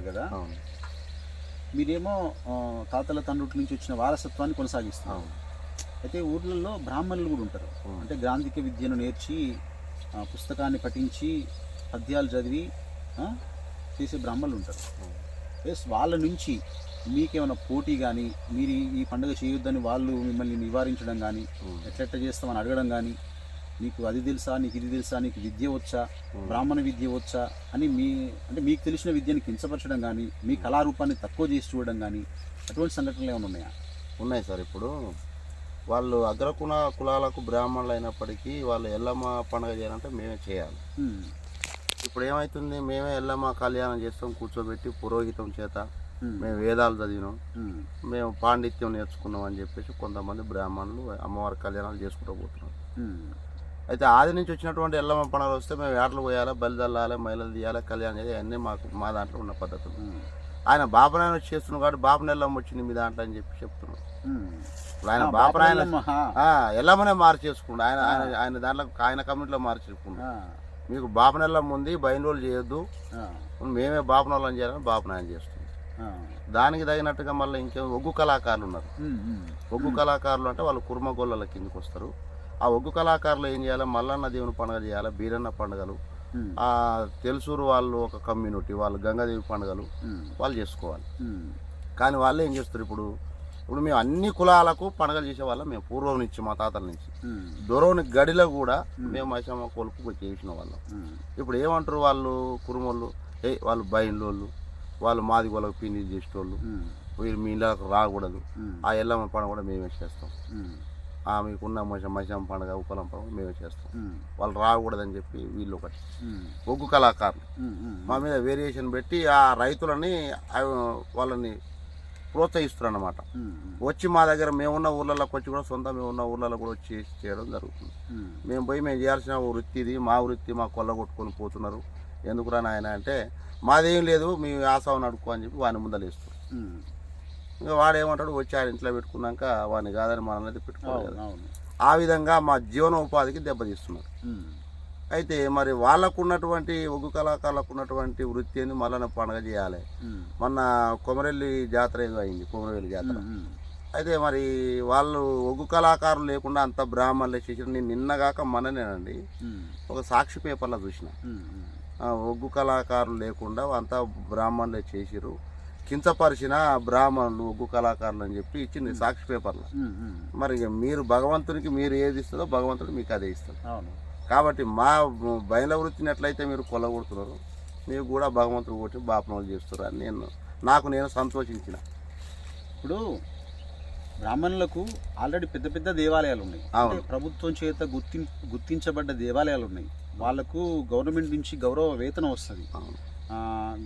అంటారు కదా, మీరేమో తాతల తండ్రుల నుంచి వచ్చిన వారసత్వాన్ని కొనసాగిస్తున్నారు. అయితే ఊర్లలో బ్రాహ్మణులు కూడా ఉంటారు. అంటే గ్రాంధిక విద్యను నేర్చి పుస్తకాన్ని పఠించి పద్యాలు చదివి చేసే బ్రాహ్మణులు ఉంటారు. ఎస్, వాళ్ళ నుంచి మీకేమైనా పోటీ కానీ, మీరు ఈ పండుగ చేయొద్దని వాళ్ళు మిమ్మల్ని నివారించడం కానీ, ఎట్లెట్లా చేస్తామని అడగడం కానీ, నీకు అది తెలుసా, నీకు ఇది తెలుసా, నీకు విద్య వచ్చా, బ్రాహ్మణ విద్య వచ్చా అని అంటే మీకు తెలిసిన విద్యని కించపరచడం కానీ, మీ కళారూపాన్ని తక్కువ చేసి చూడడం కానీ, అటువంటి సంఘటనలు ఏమైనా ఉన్నాయా? ఉన్నాయి సార్. ఇప్పుడు వాళ్ళు కులాలకు బ్రాహ్మణులు అయినప్పటికీ వాళ్ళు ఎల్లమ్మ పండుగ చేయాలంటే మేమే చేయాలి. ఇప్పుడు ఏమవుతుంది, మేమే ఎల్లమ్మ కళ్యాణం చేస్తాం, కూర్చోబెట్టి పురోహితం చేత మేము వేదాలు చదివినాం, మేము పాండిత్యం నేర్చుకున్నాం అని చెప్పేసి కొంతమంది బ్రాహ్మణులు అమ్మవారి కళ్యాణాలు చేసుకుంటూ పోతున్నారు. అయితే ఆది నుంచి వచ్చినటువంటి ఎల్లమ్మ పండుగలు వస్తే మేము వేటలు పోయాలి, బలిదల్లాలి, మైలలు తీయాలి, కళ్యాణం చేయాలి, అన్నీ మా దాంట్లో ఉన్న పద్ధతులు. ఆయన బాపనాయన వచ్చి చేస్తున్నాడు కాబట్టి బాపనెల్లమ్మ వచ్చింది మీ దాంట్లో అని చెప్పి చెప్తున్నాడు. ఇప్పుడు ఆయన బాపనాయన ఎల్లమ్మనే మార్చేసుకుండు, ఆయన దాంట్లో ఆయన కమ్యూనిటీలో మార్చేసుకుండు. మీకు బాపనెల్లమ్మ ఉంది, బయలుదేరు చేయొద్దు, మేమే బాపనెల్లం చేయాలని బాపనాయన చేస్తున్నాం. దానికి తగినట్టుగా మళ్ళీ ఇంకే ఒగ్గు కళాకారులు ఉన్నారు. ఒగ్గు కళాకారులు అంటే వాళ్ళు కుర్మగొల్లల కిందకి వస్తారు. ఆ ఒగ్గు కళాకారులు ఏం చేయాలి, మల్లన్న దేవుని పండుగ చేయాలి, బీరన్న పండుగలు, ఆ తెలుసూరు వాళ్ళు ఒక కమ్యూనిటీ వాళ్ళు గంగాదేవి పండుగలు వాళ్ళు చేసుకోవాలి. కానీ వాళ్ళు ఏం చేస్తారు, ఇప్పుడు మేము అన్ని కులాలకు పండుగలు చేసేవాళ్ళం. మేము పూర్వం నుంచి మా తాతల నుంచి దొరవని గడిలో కూడా మేము మైసమ్మ కొలుపు చేసిన వాళ్ళం. ఇప్పుడు ఏమంటారు వాళ్ళు కురుమోళ్ళు, వాళ్ళు బయలుళ్ళు, వాళ్ళు మాది వాళ్ళకు పిండి చేసేటోళ్ళు, వీళ్ళు మీ ఇళ్ళకు రాకూడదు, ఆ ఎల్లమ్మ పండుగ కూడా మేమే చేస్తాం, మీకున్న మైసమ్మ పండుగ ఉప్పలం పండుగ మేమే చేస్తాం, వాళ్ళు రాకూడదని చెప్పి వీళ్ళు ఒకటి ఒగ్గు కళాకారులు మా మీద వేరియేషన్ పెట్టి ఆ రైతులని వాళ్ళని ప్రోత్సహిస్తారు అన్నమాట. వచ్చి మా దగ్గర మేమున్న ఊర్లలోకి వచ్చి కూడా మేమున్న ఊర్లలో కూడా వచ్చి చేయడం జరుగుతుంది. మేము చేయాల్సిన వృత్తి ఇది, మా వృత్తి మా కొల్లగొట్టుకొని పోతున్నారు, ఎందుకురా నాయన అంటే మాదేం లేదు, మీ ఆశను అడుక్కో అని చెప్పి వాడిని ముందలేస్తారు. ఇంకా వాడేమంటాడు, వచ్చి ఆయన ఇంట్లో పెట్టుకున్నాక వాడిని కాదని మనల్ని పెట్టుకోవాలి. ఆ విధంగా మా జీవనోపాధికి దెబ్బతీస్తున్నారు. అయితే మరి వాళ్ళకు ఉన్నటువంటి ఒగ్గు కళాకారులకు ఉన్నటువంటి వృత్తిని మళ్ళీ పండుగ చేయాలి. మొన్న కొమరెల్లి జాతర ఏదో అయింది, కొమరవెల్లి జాతర. అయితే మరి వాళ్ళు ఒగ్గు కళాకారులు లేకుండా అంత బ్రాహ్మణులే చేసారు. నేను నిన్నగాక మననేనండి ఒక సాక్షి పేపర్లో చూసిన, ఒగ్గు కళాకారులు లేకుండా అంతా బ్రాహ్మణులే చేసిరు, కించపరిచిన బ్రాహ్మణులు ఒగ్గు కళాకారులు అని చెప్పి ఇచ్చింది సాక్షి పేపర్లో. మరి మీరు భగవంతునికి మీరు ఏది ఇస్తుందో భగవంతుడు మీకు అదే ఇస్తారు. కాబట్టి మా బయల వృత్తిని ఎట్లయితే మీరు కొల్లగొడుతున్నారు, మీరు కూడా భగవంతుడు కొట్టి బాపనలు చేస్తారు అని నేను సంతోషించిన. ఇప్పుడు బ్రాహ్మణులకు ఆల్రెడీ పెద్ద పెద్ద దేవాలయాలు ఉన్నాయి, ప్రభుత్వం చేత గుర్తించబడ్డ దేవాలయాలు ఉన్నాయి. వాళ్ళకు గవర్నమెంట్ నుంచి గౌరవ వేతనం వస్తుంది,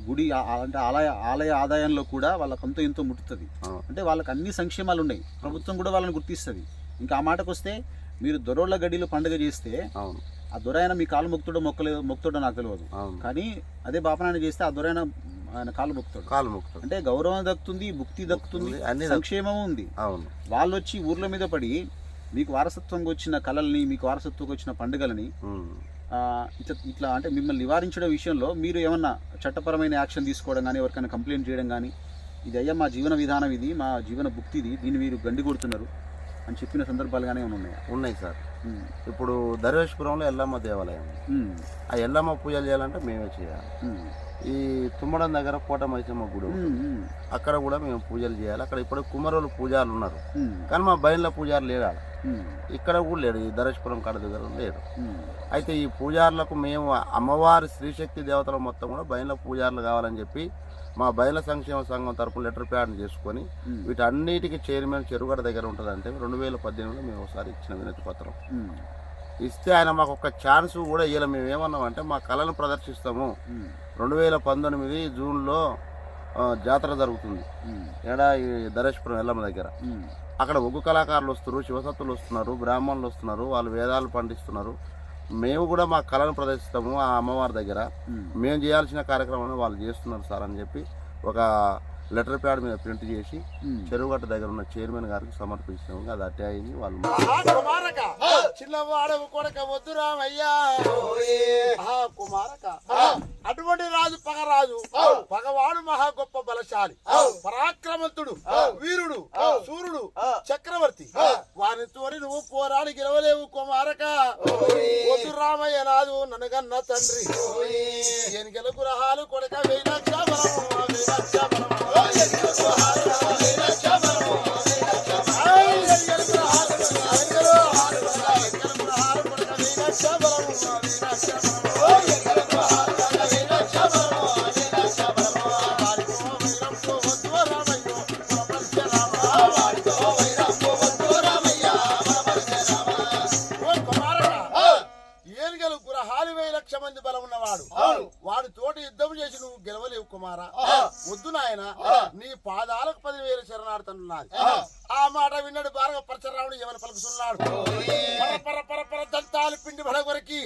గుడి అంటే ఆలయ ఆదాయంలో కూడా వాళ్ళకంతో ఎంతో ముట్టుతుంది. అంటే వాళ్ళకి అన్ని సంక్షేమాలు ఉన్నాయి, ప్రభుత్వం కూడా వాళ్ళని గుర్తిస్తుంది. ఇంకా ఆ మాటకు వస్తే మీరు దొరోళ్ళ గడిలో పండుగ చేస్తే ఆ దొరైన మీ కాలు మొక్కుతాడో నాకు తెలియదు, కానీ అదే బాపనాయన చేస్తే ఆ దొరైన ఆయన కాలు మొక్కుతాడు. అంటే గౌరవం దక్కుతుంది, భుక్తి దక్కుతుంది, సంక్షేమం ఉంది. వాళ్ళు వచ్చి ఊర్ల మీద పడి మీకు వారసత్వంగా వచ్చిన కళల్ని, మీకు వారసత్వంగా వచ్చిన పండుగలని ఇట్లా అంటే మిమ్మల్ని నివారించడం విషయంలో మీరు ఏమన్నా చట్టపరమైన యాక్షన్ తీసుకోవడం కానీ, ఎవరికైనా కంప్లైంట్ చేయడం కానీ, ఇది అయ్యా మా జీవన విధానం, ఇది మా జీవన భుక్తి, ఇది దీన్ని మీరు గండి కొడుతున్నారు అని చెప్పిన సందర్భాలుగానే ఉన్నాయి సార్. ఇప్పుడు ధర్వేశ్వరంలో ఎల్లమ్మ దేవాలయం, ఆ ఎల్లమ్మ పూజలు చేయాలంటే మేమే చేయాలి. ఈ తుమ్మడం దగ్గర కోట మైసమ్మ గుడి, అక్కడ కూడా మేము పూజలు చేయాలి. అక్కడ ఇప్పుడు కుమరోళ్ళు పూజారులు ఉన్నారు, కానీ మా బయళ్ళ పూజారు లేడు, ఇక్కడ కూడా లేడు, ఈ ధర్వేశ్వరం కాడ దగ్గర లేడు. అయితే ఈ పూజారులకు మేము అమ్మవారి శ్రీశక్తి దేవతల మొత్తం కూడా బయళ్ళ పూజారులు కావాలని చెప్పి మా బయల సంక్షేమ సంఘం తరపున లెటర్ ప్యాడ్ చేసుకొని వీటన్నిటికీ చైర్మన్ చెరుగడ దగ్గర ఉంటుందంటే 2018లో మేము ఒకసారి ఇచ్చిన వినతి పత్రం ఇస్తే ఆయన మాకు ఒక ఛాన్స్ కూడా ఇవ్వాలి. మేము ఏమన్నామంటే మా కళను ప్రదర్శిస్తాము, 2019 జూన్లో జాతర జరుగుతుంది ఈ ధరేశ్వరం ఎల్లమ్మ దగ్గర. అక్కడ ఒగ్గు కళాకారులు వస్తున్నారు, శివసత్తులు వస్తున్నారు, బ్రాహ్మణులు వస్తున్నారు, వాళ్ళు వేదాలు పండిస్తున్నారు. మేము కూడా మా కళను ప్రదర్శిస్తాము ఆ అమ్మవారి దగ్గర, మేము చేయాల్సిన కార్యక్రమాన్ని వాళ్ళు చేస్తున్నారు సార్ అని చెప్పి ఒక లెటర్ ప్యాడ్ మీద ప్రింట్ చేసి చెరువుగట్ట దగ్గర ఉన్న చైర్మన్ గారికి సమర్పించాము. అది అట్టే అయింది. వాళ్ళు చిన్నవాడవు కొడక వద్దు రామయ్యా కుమారక అటువంటి రాజు పగరాజు పగవాడు మహా గొప్ప బలశాలి పరాక్రమంతుడు వీరుడు సూర్యుడు చక్రవర్తి వారిని తోడి నువ్వు పోరాడి గెలవలేవు కుమారక వద్దు రామయ్య రాజు నన్నగన్న తండ్రి ఎనిగల గురహాలు కొడక వేలక్ష బలము వేలక్ష మంది బలం ఉన్నవాడు వాడి తోటి యుద్ధం చేసి నువ్వు గెలవలేవు కుమారా వద్దు నాయన నీ పాదాలకు 10,000 శరణాడుతున్నది. ఆ మాట విన్నాడు బాగా పరశురాముడు ఎవరు పలుకుతున్నాడు పర పర పర దంతాలు పిండి బలగొరికి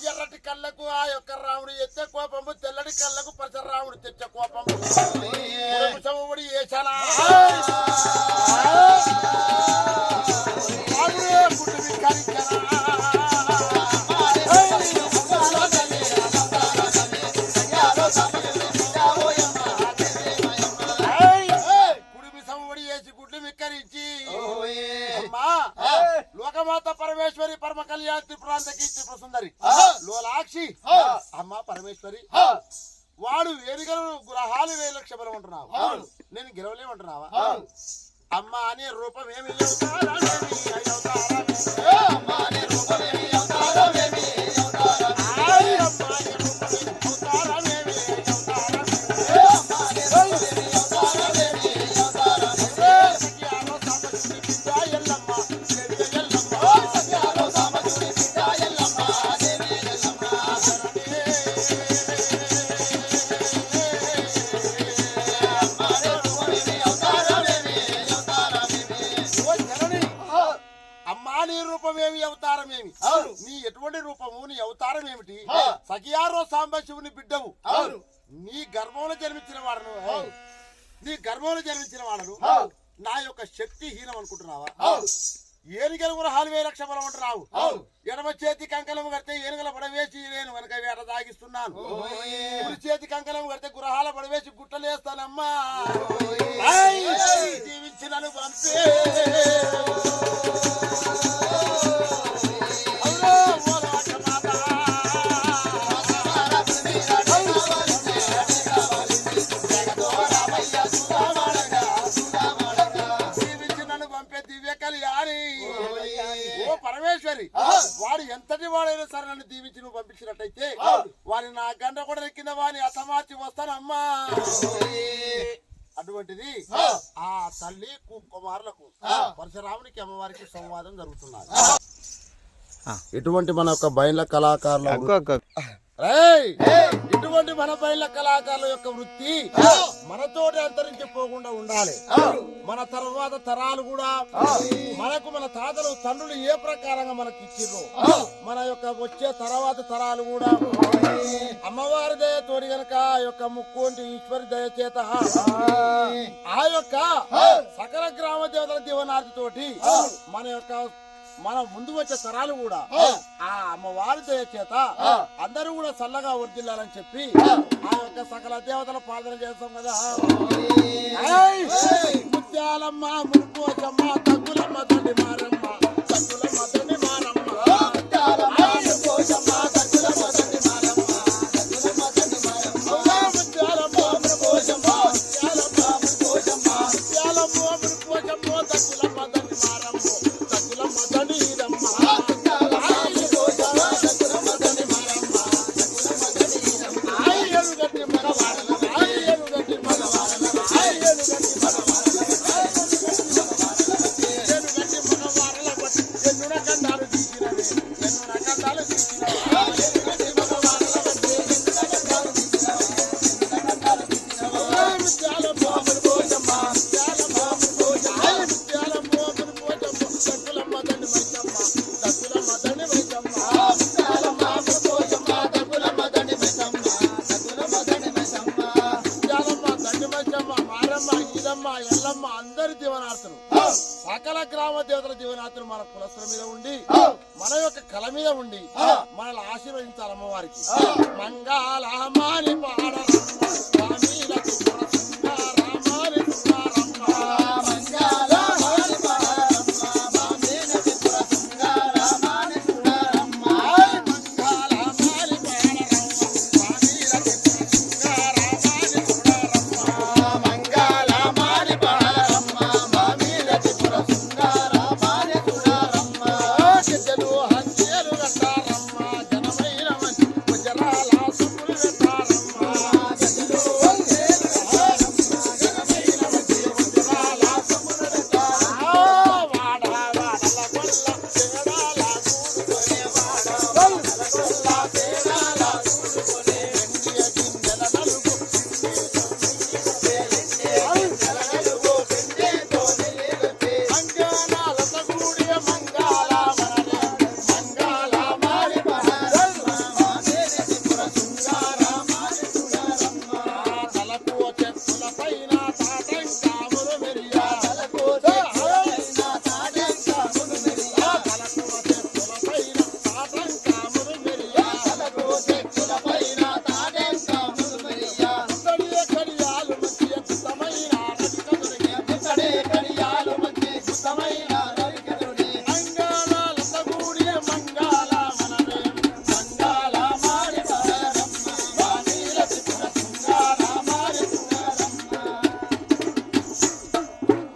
ఎర్రటి కళ్ళకు ఆ యొక్క రాముడు ఎత్తే కోపము తెల్లటి కళ్ళకు పరశురాముడు తెచ్చే కోపము సముడి ఏచనా లోకమాత పరమేశ్వరి పరమ కళ్యాణ త్రిపురాంతకి త్రిపుర సుందరి లోలాక్షి అమ్మ పరమేశ్వరి వాడు ఎరుగలు గ్రహాలు 1,000 లక్ష బలం ఉంటున్నావు నేను గెలవలేమంటున్నావా అమ్మ అనే రూపం ఏమి నీ ఎటువంటి రూపము నీ అవతారం ఏమిటి సఖియారో సాంబ శివుని బిడ్డవు నీ గర్భంలో జన్మించిన వాడను నా యొక్క శక్తి హీనం అనుకుంటున్నావా ఏనుగలు కూడా 4,000 లక్ష బలం అంటున్నావు ఎడమ చేతి కంకణము కడితే ఏనుగల పడవేసి నేను వెనక వేట సాగిస్తున్నాను కుడి చేతి కంకణము కడితే గురహాల పడవేసి గుట్టలేస్తానమ్మా జీవించినను పంపే పరమేశ్వరి వాడు ఎంతటి వాడైనా సరే నన్ను దీవించి నువ్వు పంపించినట్టయితే వారిని నా గంట కూడా కింద వారిని అసమార్చి వస్తానమ్మా. అటువంటిది ఆ తల్లి కుమారులకు పరశురామునికి అమ్మవారికి సంవాదం జరుగుతున్నది. ఇటువంటి మన యొక్క బయళ్ళ కళాకారులు ఇటువంటి మన బయళ్ళ కళాకారుల యొక్క వృత్తి మనతోటి అంతరించిపోకుండా ఉండాలి. మన తర్వాత తరాలు కూడా మనకు మన తాతలు తండ్రులు ఏ ప్రకారంగా మనకి ఇచ్చిర్రు మన యొక్క వచ్చే తర్వాత తరాలు కూడా అమ్మవారి దయతోటి గనక ఆ యొక్క ముక్కోంటి ఈశ్వరి దయ చేత ఆ యొక్క సకల గ్రామ దేవతల దీవనార్థితోటి మన ముందు వచ్చే తరాలు కూడా ఆ అమ్మవారి దయ చేత అందరూ కూడా చల్లగా వర్దిల్లాలని చెప్పి ఆ యొక్క సకల దేవతల ప్రార్థన చేస్తాం కదా. ముత్యాలమ్మ మునుకోచమ్మ తగ్గులమ్మ తండ్రి మారమ్మ తగ్గులమ్మ తండ్రి మారమ్మ మగవాడ మంచమ్మ మారమ్మ ఈదమ్మ ఎల్లమ్మ అందరి దీవనార్థులు సకల గ్రామ దేవతల దీవనార్థులు మన కులస్తుల మీద ఉండి మన యొక్క కళ మీద ఉండి మనల్ని ఆశీర్వదించాలి అమ్మవారికి మంగళమాని పాడరమ్మ స్వామిలకు సింగారమ్మని సింగారమ్మ మంగళమాని పాడరమ్మ స్వామిలకు సింగారమ్మని సింగారమ్మ మంగళమాని పాడరమ్మ స్వామిలకు సింగారమ్మని సింగారమ్మ మంగళమాని పాడరమ్మ స్వామిలకు సింగారమ్మని సింగారమ్మ చెట్లు హంచేలు కట్టారమ్మ జనమైన మంచి గుజరాల సుపులు పెట్టారమ్మ చెట్లు హంచేలు కట్టారమ్మ జనమైన మంచి గుజరాల సుపులు పెట్టారమ్మ వాడ వాడల కొల్ల తేడాల కూడుకొనే వాడ వాడల కొల్ల తేడాల కూడుకొనే వెండియ గింజల నలుగు అంజనాలత కూడియ మంగాళ మనరే మంగాళ మారి తలకు చెప్పుల పైన తాటంకాములు మెరియా తలకు చెప్పుల పైన తాటంకాములు మెరియా గుండడియ కడియాలు మంచి అద్భుతమైన రవిక దొరికి అంగాళాలత కూడియ మంగాళ మనరే మంగాళ మారి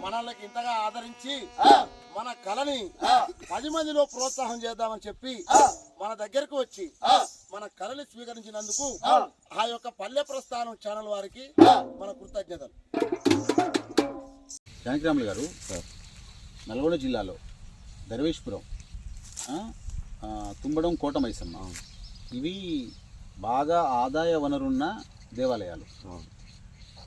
మనల్ని ఇంతగా ఆదరించి మన కళని 10 మందిలో ప్రోత్సాహం చేద్దామని చెప్పి మన దగ్గరకు వచ్చి మన కళని స్వీకరించినందుకు ఆ యొక్క పల్లె ప్రస్థానం ఛానల్ వారికి మన కృతజ్ఞతలు. జానకిరాములు గారు నల్గొండ జిల్లాలో దర్వేష్పురం తుంబడం కోటమైసమ్మ ఇవి బాగా ఆదాయ వనరున్న దేవాలయాలు.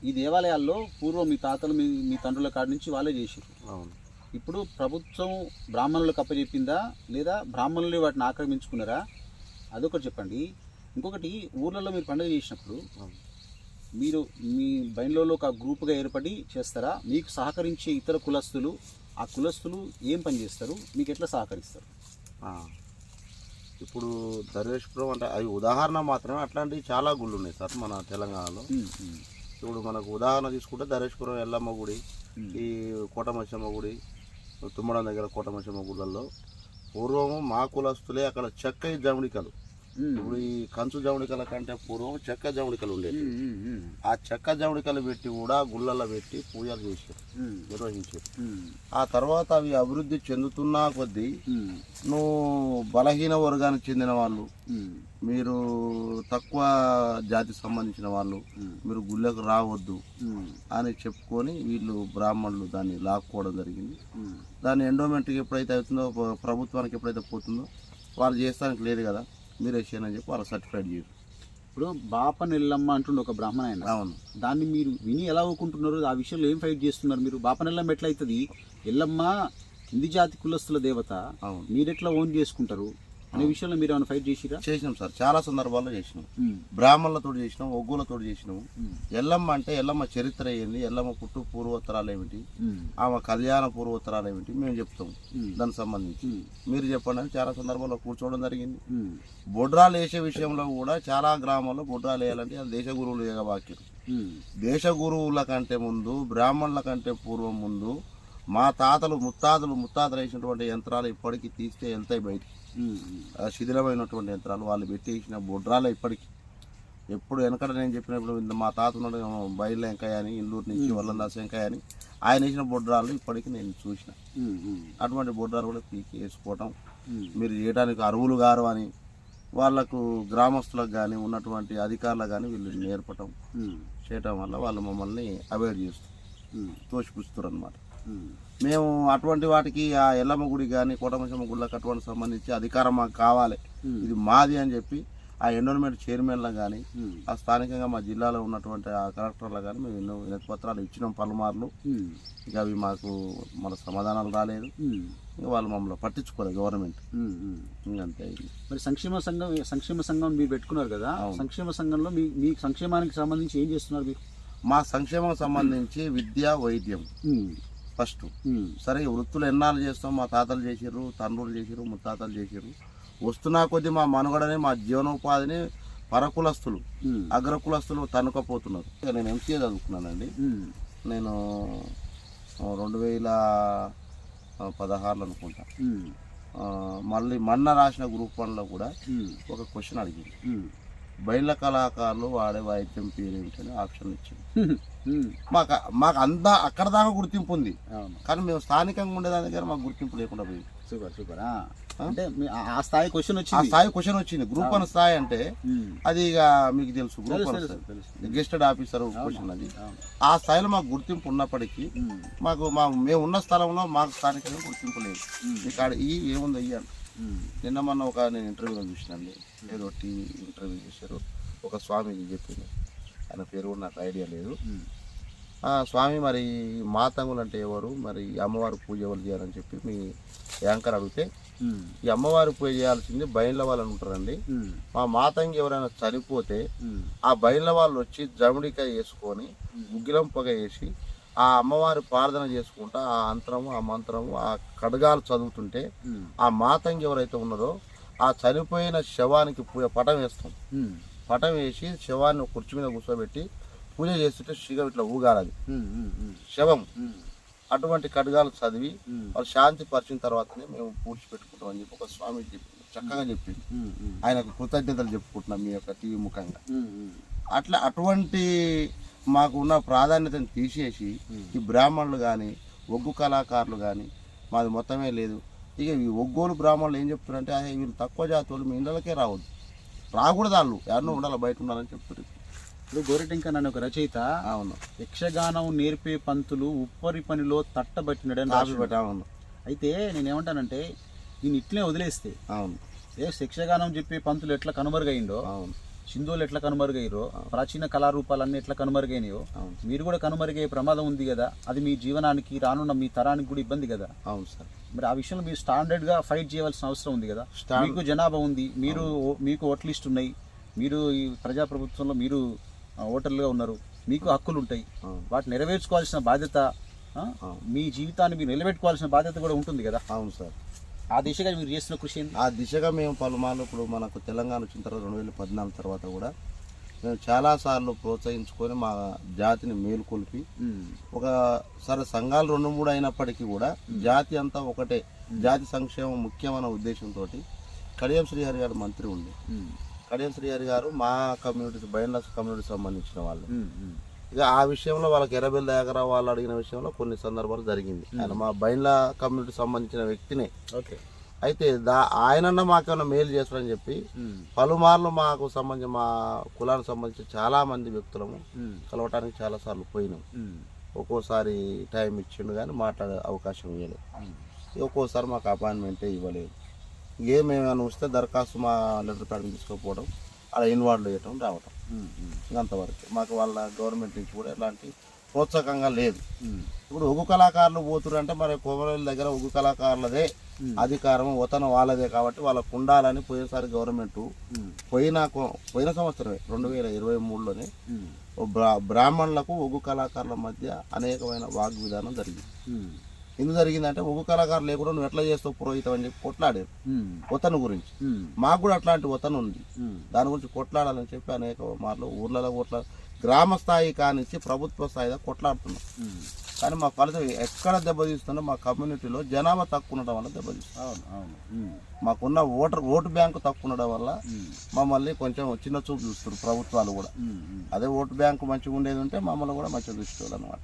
ఈ దేవాలయాల్లో పూర్వం మీ తాతలు మీ తండ్రుల కాడి నుంచి వాళ్ళే చేసారు. అవును. ఇప్పుడు ప్రభుత్వం బ్రాహ్మణులకు అప్పచెప్పిందా లేదా బ్రాహ్మణులు వాటిని ఆక్రమించుకున్నారా? అదొకటి చెప్పండి. ఇంకొకటి, ఊర్లలో మీరు పండుగ చేసినప్పుడు మీరు మీ బయలులో ఒక గ్రూప్గా ఏర్పడి చేస్తారా? మీకు సహకరించే ఇతర కులస్తులు, ఆ కులస్తులు ఏం పని చేస్తారు, మీకు ఎట్లా సహకరిస్తారు? ఇప్పుడు దర్వేష్పురం అంటే అవి ఉదాహరణ మాత్రమే, అట్లాంటివి చాలా గుళ్ళు ఉన్నాయి సార్ మన తెలంగాణలో. ఇప్పుడు మనకు ఉదాహరణ తీసుకుంటే దర్వేష్పురం ఎల్లమ్మ గుడి, ఈ కోటమచ్చమ్మ గుడి, తుమ్మడం దగ్గర కోటమచ్చమ్మ గుళ్ళల్లో పూర్వము మా కులస్తులే అక్కడ చెక్క జముడికలు, ఇప్పుడు ఈ కంచు జముడికల కంటే పూర్వం చెక్క జముడికలు ఉండేవి. ఆ చెక్క జముడికలు పెట్టి కూడా గుళ్ళల్లో పెట్టి పూజలు చేశారు, నిర్వహించారు. ఆ తర్వాత అవి అభివృద్ధి చెందుతున్నా కొద్దీ నువ్వు బలహీన వర్గానికి చెందిన వాళ్ళు, మీరు తక్కువ జాతికి సంబంధించిన వాళ్ళు, మీరు గుళ్ళకు రావద్దు అని చెప్పుకొని వీళ్ళు బ్రాహ్మణులు దాన్ని లాక్కోవడం జరిగింది. దాన్ని ఎండోమెంట్కి ఎప్పుడైతే అవుతుందో, ప్రభుత్వానికి ఎప్పుడైతే పోతుందో, వాళ్ళు చేస్తానికి లేదు కదా మీరే చేయని చెప్పి వాళ్ళు సర్టిఫైడ్ చేయరు. ఇప్పుడు బాపనెల్లమ్మ అంటుండే ఒక బ్రాహ్మణ ఆయన, అవును, దాన్ని మీరు విని ఎలా ఊరుకుంటున్నారు? ఆ విషయంలో ఏం ఫైట్ చేస్తున్నారు మీరు? బాపనెల్లమ్మ ఎట్లయితుంది? ఎల్లమ్మ కింది జాతి కులస్తుల దేవత, అవును, మీరెట్లా ఓన్ చేసుకుంటారు అనే విషయంలో మీరు ఏమైనా ఫైట్ చేసిరా? చేసినాం సార్, చాలా సందర్భాల్లో చేసినాం. బ్రాహ్మణులతో చేసినాం, ఒగ్గులతో చేసినాం. ఎల్లమ్మ అంటే ఎల్లమ్మ చరిత్ర ఏంది, ఎల్లమ్మ పుట్టు పూర్వోత్తరాలు ఏమిటి, ఆమె కళ్యాణ పూర్వోత్తరాలు ఏమిటి మేము చెప్తాం. దానికి సంబంధించి మీరు చెప్పండి అని చాలా సందర్భాల్లో కూర్చోవడం జరిగింది. బొడ్రాలు వేసే విషయంలో కూడా చాలా గ్రామాల్లో బొడ్రాలు వేయాలంటే అది దేశ గురువులు ఏకవాక్యం. దేశ గురువుల కంటే ముందు, బ్రాహ్మణుల కంటే పూర్వం ముందు మా తాతలు ముత్తాతలు వేసినటువంటి యంత్రాలు ఇప్పటికీ తీస్తే వెళ్తాయి బయటికి. శిథిలమైనటువంటి యంత్రాలు వాళ్ళు పెట్టేసిన బొడ్రాలే ఇప్పటికీ. ఎప్పుడు వెనకడ నేను చెప్పినప్పుడు మా తాత ఉన్నాడు బయలు వెంకయ్య అని, ఇల్లూరు నుంచి వల్లందాస్ వెంకయ్య అని, ఆయన వేసిన బొడ్రాలు ఇప్పటికీ నేను చూసిన. అటువంటి బొడ్రాలు కూడా పీకి వేసుకోవటం, మీరు చేయడానికి అరువులు గారు అని వాళ్ళకు గ్రామస్తులకు కానీ ఉన్నటువంటి అధికారులకు కానీ వీళ్ళు నేర్పటం చేయటం వల్ల వాళ్ళు మమ్మల్ని అవాయిడ్ చేస్తారు, తోసిపుస్తారు అన్నమాట. మేము అటువంటి వాటికి ఆ ఎల్లమ్మ గుడి కానీ కోటమచ్చమ్మ గుళ్ళకి అటువంటి సంబంధించి అధికారం మాకు కావాలి, ఇది మాది అని చెప్పి ఆ ఎండోన్మెంట్ చైర్మన్లకు కానీ, ఆ స్థానికంగా మా జిల్లాలో ఉన్నటువంటి ఆ కలెక్టర్లకు కానీ మేము ఎన్నో వినతి పత్రాలు ఇచ్చినాం పలుమార్లు. ఇక అవి మాకు మన సమాధానాలు రాలేదు, ఇంకా వాళ్ళు మమ్మల్ని పట్టించుకోలేదు గవర్నమెంట్. ఇంకంతే. మరి సంక్షేమ సంఘం మీరు పెట్టుకున్నారు కదా, సంక్షేమ సంఘంలో మీ సంక్షేమానికి సంబంధించి ఏం చేస్తున్నారు మీరు? మా సంక్షేమం సంబంధించి విద్య వైద్యం ఫస్ట్. సరే వృత్తులు ఎన్నాళ్ళు చేస్తాం, మా తాతలు చేసిర్రు, తండ్రులు చేసిర్రు, ముత్తాతలు చేసిర్రు. వస్తున్నా కొద్దీ మా మనుగడని, మా జీవనోపాధిని పరకులస్తులు, అగ్రకులస్తులు తనుకపోతున్నారు. నేను ఎంసీఏ చదువుకున్నానండి. నేను 2016 అనుకుంటా. మళ్ళీ మొన్న రాసిన గ్రూప్ 1లో కూడా ఒక క్వశ్చన్ అడిగింది, బయళ్ళ కళాకారులు వాడే వాయిద్యం పేరు ఏమిటని ఆప్షన్ ఇచ్చింది. మాకు అంతా అక్కడ దాకా గుర్తింపు ఉంది, కానీ మేము స్థానికంగా ఉండేదాని దగ్గర మాకు గుర్తింపు లేకుండా పోయింది. సూపర్. అంటే ఆ స్థాయి క్వశ్చన్ వచ్చింది. గ్రూప్ 1 స్థాయి అంటే అది ఇక మీకు తెలుసు, గ్రూప్ 1 గెస్టెడ్ ఆఫీసర్ క్వశ్చన్ అది. ఆ స్థాయిలో మాకు గుర్తింపు ఉన్నప్పటికీ మేము ఉన్న స్థలంలో మాకు స్థానికంగా గుర్తింపు లేదు. ఇక్కడ ఏముంది అయ్యాను. నిన్న మొన్న నేను ఇంటర్వ్యూలో చూసినండి, ఏదో టీవీ ఇంటర్వ్యూ చేశారు. ఒక స్వామి చెప్పింది, ఆయన పేరు కూడా నాకు ఐడియా లేదు. స్వామి మరి మాతంగులు అంటే ఎవరు, మరి అమ్మవారు పూజ ఎవరు చేయాలని చెప్పి మీ యాంకర్ అడిగితే, ఈ అమ్మవారి పూజ చేయాల్సింది బయళ్ళ వాళ్ళు ఉంటారండి. మా మాతంగి ఎవరైనా చనిపోతే ఆ బయళ్ళ వాళ్ళు వచ్చి జమిడికాయ వేసుకొని ముగ్గిలం పొగ వేసి ఆ అమ్మవారి ప్రార్థన చేసుకుంటా ఆ అంతరము, ఆ మంత్రము, ఆ కడగాలు చదువుతుంటే ఆ మాతంగి ఎవరైతే ఉన్నదో ఆ చనిపోయిన శవానికి పటం వేస్తాం. పటం వేసి శవాన్ని కుర్చీ మీద కూర్చోబెట్టి పూజ చేస్తుంటే శిగ ఇట్లా ఊగాలది శవం. అటువంటి కడగాలు చదివి వాళ్ళు శాంతి పరిచిన తర్వాతనే మేము పూడ్చిపెట్టుకుంటాం అని చెప్పి ఒక స్వామి చెప్పింది, చక్కగా చెప్పింది. ఆయనకు కృతజ్ఞతలు చెప్పుకుంటున్నాం మీ యొక్క టీవీ ముఖంగా. అటువంటి మాకు ఉన్న ప్రాధాన్యతను తీసేసి ఈ బ్రాహ్మణులు కానీ, ఒగ్గు కళాకారులు కానీ మాది మొత్తమే లేదు. ఇక ఈ ఒగ్గోలు బ్రాహ్మణులు ఏం చెప్తున్నారంటే, వీళ్ళు తక్కువ జాతి వాళ్ళు మీ ఇళ్ళకే రావద్దు, రాకూడదు, వాళ్ళు ఎవరినో ఉండాలి, బయట ఉండాలని చెప్తున్నారు. ఇప్పుడు గోరెటెంక నన్ను ఒక రచయిత, అవును, యక్షగానం నేర్పే పంతులు ఉప్పరి పనిలో తట్టబట్టినడని అవును. అయితే నేనేమంటానంటే దీన్ని ఇట్లే వదిలేస్తే, అవును, యక్షగానం చెప్పే పంతులు ఎట్లా కనుమరుగైందో, అవును, సింధువులు ఎట్లా కనుమరుగయ్యారో, ప్రాచీన కళారూపాలన్నీ ఎట్లా కనుమరుగైనాయో, మీరు కూడా కనుమరుగయ్యే ప్రమాదం ఉంది కదా. అది మీ జీవనానికి, రానున్న మీ తరానికి కూడా ఇబ్బంది కదా. అవును సార్. మరి ఆ విషయంలో మీరు స్టాండర్డ్గా ఫైట్ చేయవలసిన అవసరం ఉంది కదా. మీకు జనాభా ఉంది, మీకు ఓట్ లిస్ట్ ఉన్నాయి, మీరు ఈ ప్రజాప్రభుత్వంలో మీరు ఓటర్లుగా ఉన్నారు, మీకు హక్కులు ఉంటాయి. వాటిని నెరవేర్చుకోవాల్సిన బాధ్యత, మీ జీవితాన్ని మీరు నిలబెట్టుకోవాల్సిన బాధ్యత కూడా ఉంటుంది కదా. అవును సార్. ఆ దిశగా మీరు చేస్తున్న కృషి ఏంటి? ఆ దిశగా మేము పలుమార్లు, ఇప్పుడు మనకు తెలంగాణ వచ్చిన తర్వాత 2014 తర్వాత కూడా మేము చాలాసార్లు ప్రోత్సహించుకొని మా జాతిని మేలుకొల్పి, సరే సంఘాలు 2-3 అయినప్పటికీ కూడా జాతి అంతా ఒకటే, జాతి సంక్షేమం ముఖ్యమైన ఉద్దేశంతో కడియం శ్రీహరి గారు మంత్రి ఉండి, కడియం శ్రీహరి గారు మా కమ్యూనిటీ, బయళ్ళ కమ్యూనిటీకి సంబంధించిన వాళ్ళు, ఇక ఆ విషయంలో వాళ్ళకి ఎర్రబెల్లి దగ్గర వాళ్ళు అడిగిన విషయంలో కొన్ని సందర్భాలు జరిగింది. ఆయన మా బయళ్ళ కమ్యూనిటీకి సంబంధించిన వ్యక్తినే. ఓకే. అయితే ఆయనన్నా మాకేమైనా మేలు చేస్తారని చెప్పి పలుమార్లు మాకు సంబంధించి, మా కులానికి సంబంధించి చాలా మంది వ్యక్తులము కలవటానికి చాలాసార్లు పోయినాం. ఒక్కోసారి టైం ఇచ్చిండు కానీ మాట్లాడే అవకాశం ఇవ్వలేదు, ఒక్కోసారి మాకు అపాయింట్మెంటే ఇవ్వలేదు. ఏమేమైనా వస్తే దరఖాస్తు మా లెటర్ ప్యాడ్ తీసుకోకపోవడం, అలా ఇన్వాల్వ్ చేయటం, రావటం, అంతవరకు. మాకు వాళ్ళ గవర్నమెంట్ నుంచి కూడా ఎలాంటి ప్రోత్సాహకంగా లేదు. ఇప్పుడు ఒగ్గు కళాకారులు పోతురంటే మరి కోమరేళ్ళ దగ్గర ఒగ్గు కళాకారులదే అధికారం, వతనం వాళ్ళదే, కాబట్టి వాళ్ళకు ఉండాలని పోయినసారి గవర్నమెంట్ పోయిన సంవత్సరమే 2023లోనే బ్రాహ్మణులకు ఒగ్గు కళాకారుల మధ్య అనేకమైన వాగ్విధానం జరిగింది. ఎందుకు జరిగిందంటే, ఒగ్గు కళాకారులు లేకుండా నువ్వు ఎట్లా చేస్తావు పురోహితం అని చెప్పి కొట్లాడారు వతను గురించి. మాకు కూడా అట్లాంటి వతను ఉంది, దాని గురించి కొట్లాడాలని చెప్పి అనేక మార్లు ఊర్లలో గ్రామ స్థాయి కానిచ్చి ప్రభుత్వ స్థాయిలో కొట్లాడుతున్నాం. కానీ మా ఫలితం ఎక్కడ దెబ్బతీస్తుందో, మా కమ్యూనిటీలో జనాభా తక్కువ ఉండడం వల్ల దెబ్బతీస్తుంది. మాకున్న ఓటు బ్యాంకు తక్కువ ఉండడం వల్ల మమ్మల్ని కొంచెం చిన్న చూపు చూస్తారు ప్రభుత్వాలు కూడా. అదే ఓటు బ్యాంకు మంచిగా ఉండేది ఉంటే మమ్మల్ని కూడా మంచిగా చూసుకోవాలి అన్నమాట.